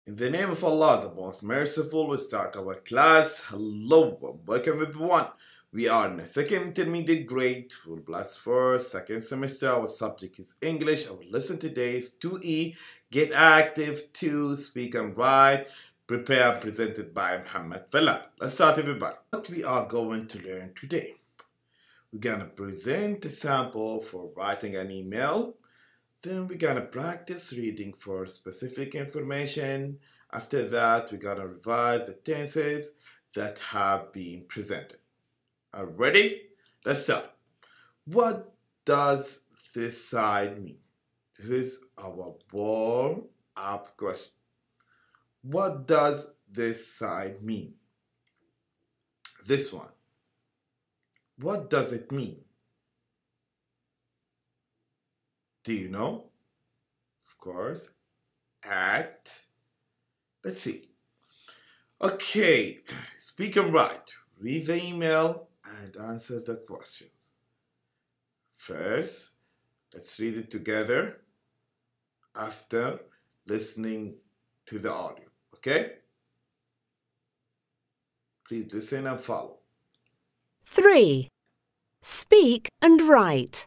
In the name of Allah, the most merciful, we start our class. Hello and welcome everyone. We are in the second intermediate grade for class 4, second semester. Our subject is English. Our lesson today is 2E, Get Active, 2, Speak and Write, Prepare, presented by Muhammad Falad. Let's start everybody. What we are going to learn today. We're going to present a sample for writing an email. Then we're gonna practice reading for specific information. After that, we're gonna revise the tenses that have been presented. Are ready? Let's start. What does this side mean? This is our warm-up question. What does this side mean? This one. What does it mean? Do you know? Of course. Act. Let's see. Okay, speak and write. Read the email and answer the questions. First, let's read it together after listening to the audio. Okay? Please listen and follow. 3. Speak and write.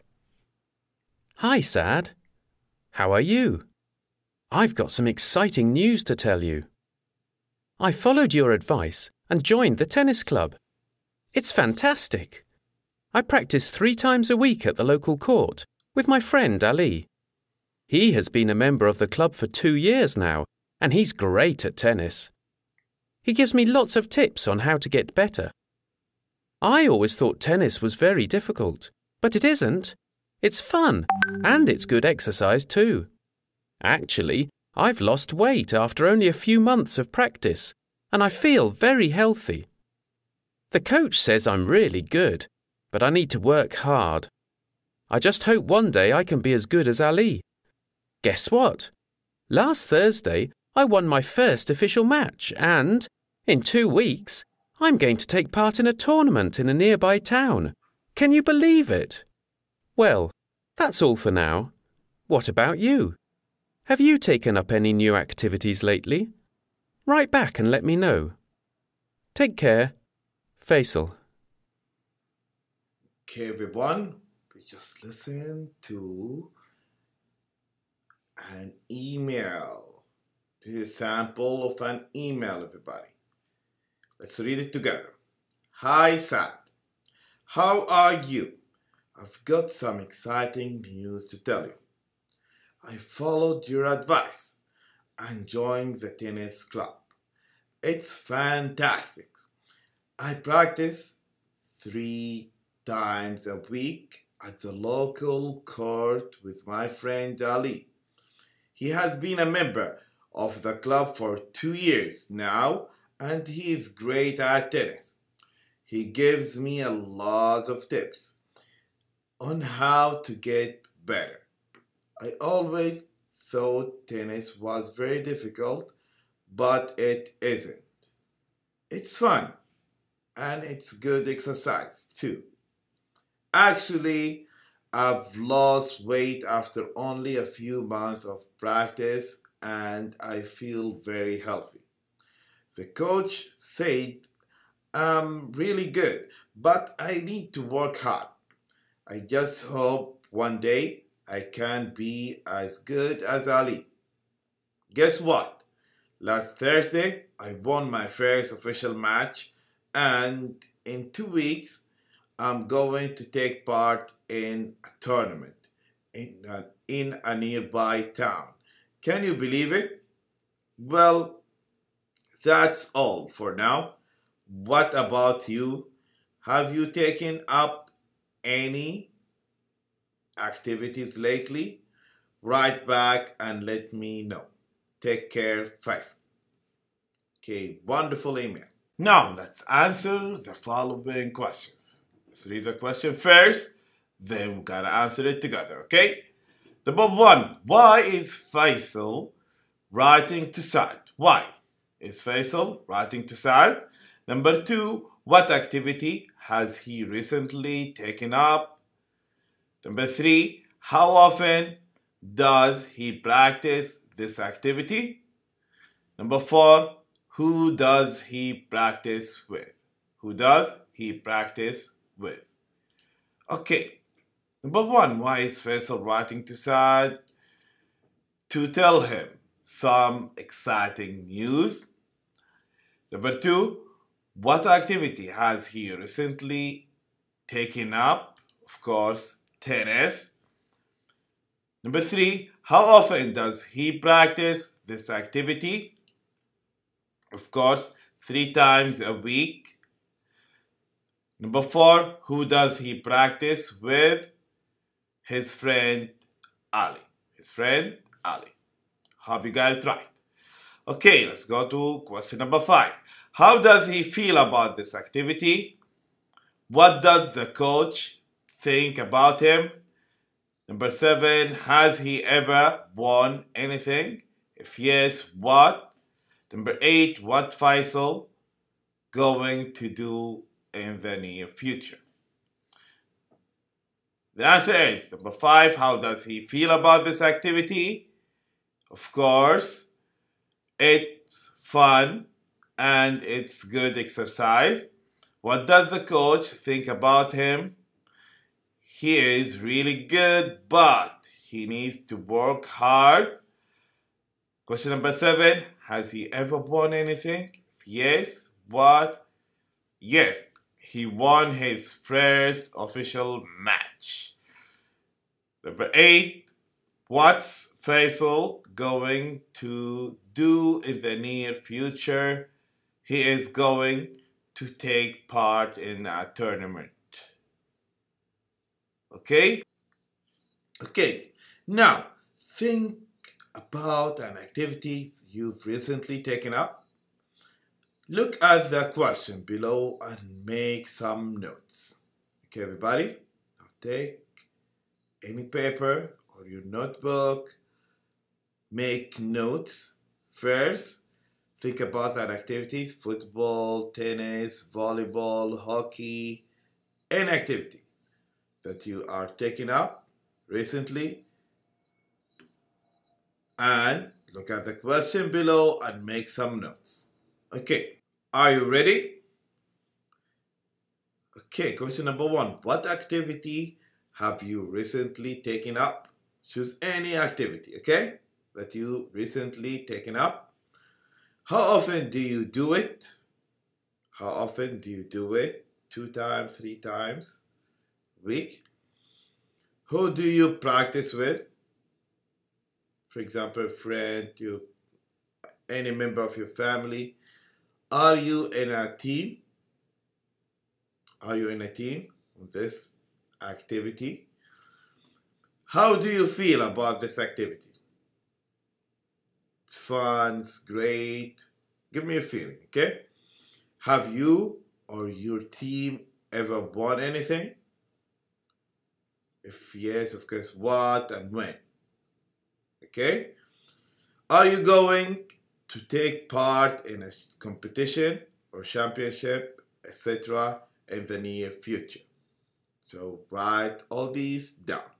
Hi, Sad. How are you? I've got some exciting news to tell you. I followed your advice and joined the tennis club. It's fantastic. I practice 3 times a week at the local court with my friend Ali. He has been a member of the club for 2 years now, and he's great at tennis. He gives me lots of tips on how to get better. I always thought tennis was very difficult, but it isn't. It's fun, and it's good exercise too. Actually, I've lost weight after only a few months of practice, and I feel very healthy. The coach says I'm really good, but I need to work hard. I just hope one day I can be as good as Ali. Guess what? Last Thursday, I won my first official match, and in 2 weeks, I'm going to take part in a tournament in a nearby town. Can you believe it? Well, that's all for now. What about you? Have you taken up any new activities lately? Write back and let me know. Take care. Faisal. Okay, everyone, we just listened to an email. This is a sample of an email, everybody. Let's read it together. Hi, Sad. How are you? I've got some exciting news to tell you. I followed your advice and joined the tennis club. It's fantastic. I practice 3 times a week at the local court with my friend Ali. He has been a member of the club for 2 years now, and he is great at tennis. He gives me a lot of tips on how to get better. I always thought tennis was very difficult, but it isn't. It's fun, and it's good exercise too. Actually, I've lost weight after only a few months of practice, and I feel very healthy. The coach said I'm really good, but I need to work hard. I just hope one day I can be as good as Ali. Guess what? Last Thursday, I won my first official match, and in 2 weeks, I'm going to take part in a tournament in a nearby town. Can you believe it? Well, that's all for now. What about you? Have you taken up any activities lately? Write back and let me know. Take care, Faisal. Okay, wonderful email. Now let's answer the following questions. Let's read the question first, then we gotta answer it together, okay? Number 1, why is Faisal writing to Saad? Why is Faisal writing to Saad? Number 2, what activity has he recently taken up? Number 3, how often does he practice this activity? Number 4, who does he practice with? Who does he practice with? Okay. Number 1, why is Faisal writing to Saad? To tell him some exciting news. Number 2, what activity has he recently taken up? Of course, tennis. Number 3, how often does he practice this activity? Of course, 3 times a week. Number 4, who does he practice with? His friend Ali. His friend Ali. Hope you got it right. Okay, let's go to question number 5. How does he feel about this activity? What does the coach think about him? Number 7, has he ever won anything? If yes, what? Number 8, what Faisal going to do in the near future? The answer is number 5, how does he feel about this activity? Of course, it's fun and it's good exercise. What does the coach think about him? He is really good, but he needs to work hard. Question number 7, has he ever won anything? If yes, what? Yes, he won his first official match. Number 8, what's Faisal going to do in the near future? He is going to take part in a tournament. Okay? Okay, now think about an activity you've recently taken up. Look at the question below and make some notes. Okay, everybody? Now take any paper or your notebook, make notes. First, think about that activities: football, tennis, volleyball, hockey, any activity that you are taking up recently. And look at the question below and make some notes. Okay, are you ready? Okay, question number 1. What activity have you recently taken up? Choose any activity, okay, that you recently taken up. How often do you do it? How often do you do it? 2 times, 3 times a week? Who do you practice with? For example, a friend, any member of your family. Are you in a team? Are you in a team on this activity? How do you feel about this activity? It's fun, it's great. Give me a feeling, okay? Have you or your team ever won anything? If yes, of course, what and when? Okay? Are you going to take part in a competition or championship, etc., in the near future? So write all these down.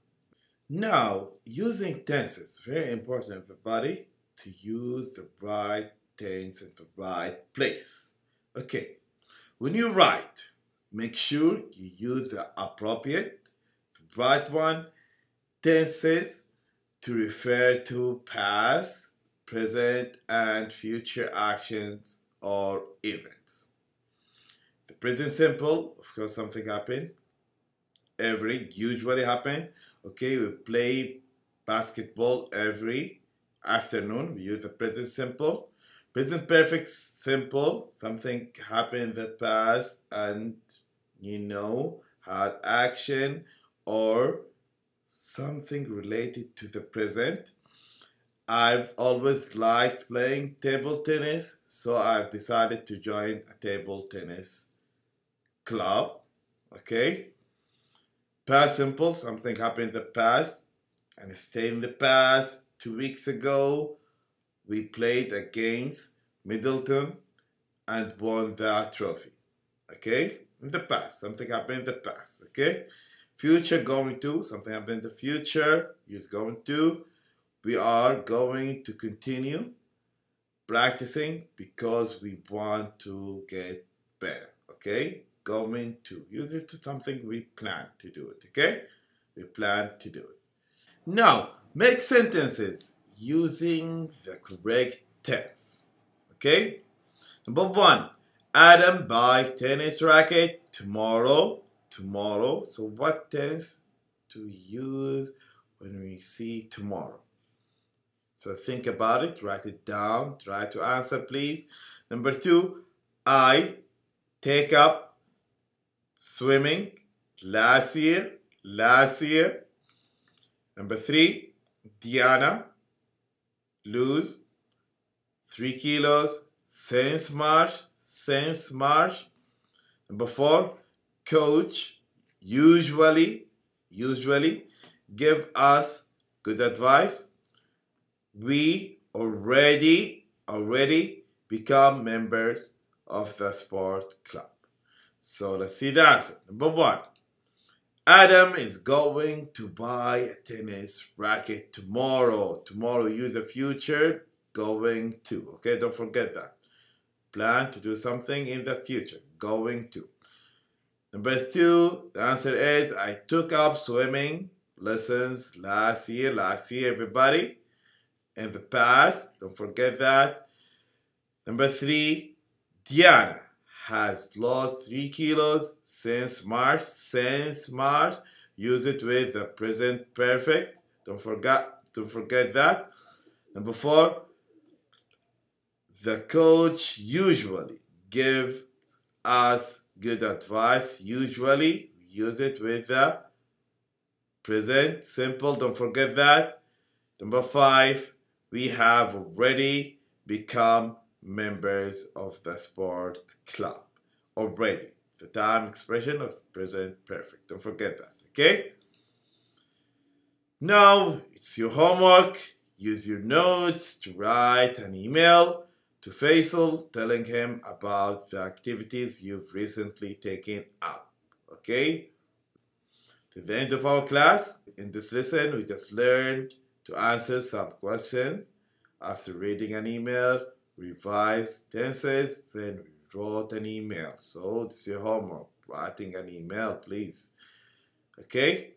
Now, using tenses, very important, everybody, to use the right tense in the right place. Okay, when you write, make sure you use the appropriate, the right one, tenses to refer to past, present, and future actions or events. The present simple, of course, something happened. Usually happen. Okay, we play basketball every afternoon. We use the present simple. Present perfect simple, something happened in the past and had action or something related to the present. I've always liked playing table tennis, so I've decided to join a table tennis club. Okay? Past simple, something happened in the past and stayed in the past. 2 weeks ago, we played against Middleton and won that trophy. Okay? In the past, something happened in the past. Okay? Future, going to, something happened in the future, you're going to. We are going to continue practicing because we want to get better, okay? Going to. Use it to something we plan to do it, okay? We plan to do it. Now, make sentences using the correct tense, okay? Number 1, Adam buy tennis racket tomorrow. Tomorrow. So what tense to use when we see tomorrow? So think about it, write it down, try to answer please. Number 2, I take up swimming last year. Number 3, Diana lose 3 kilos since March. Number 4, coach usually give us good advice. We already become members of the sport club. So let's see the answer. Number 1, Adam is going to buy a tennis racket tomorrow. Tomorrow, use the future, going to. Okay, don't forget that. Plan to do something in the future, going to. Number 2, the answer is I took up swimming lessons last year, everybody. In the past, don't forget that. Number 3, Diana has lost 3 kilos since March. Use it with the present perfect. Don't forget that. Number 4, the coach usually gives us good advice. Usually, use it with the present simple. Don't forget that. Number 5, we have already become members of the sport club. Already. The time expression of present perfect. Don't forget that. Okay? Now, it's your homework. Use your notes to write an email to Faisal telling him about the activities you've recently taken up. Okay? To the end of our class, in this lesson, we just learned to answer some questions. After reading an email, revise tenses, then we wrote an email. So this is your homework, writing an email, please. Okay?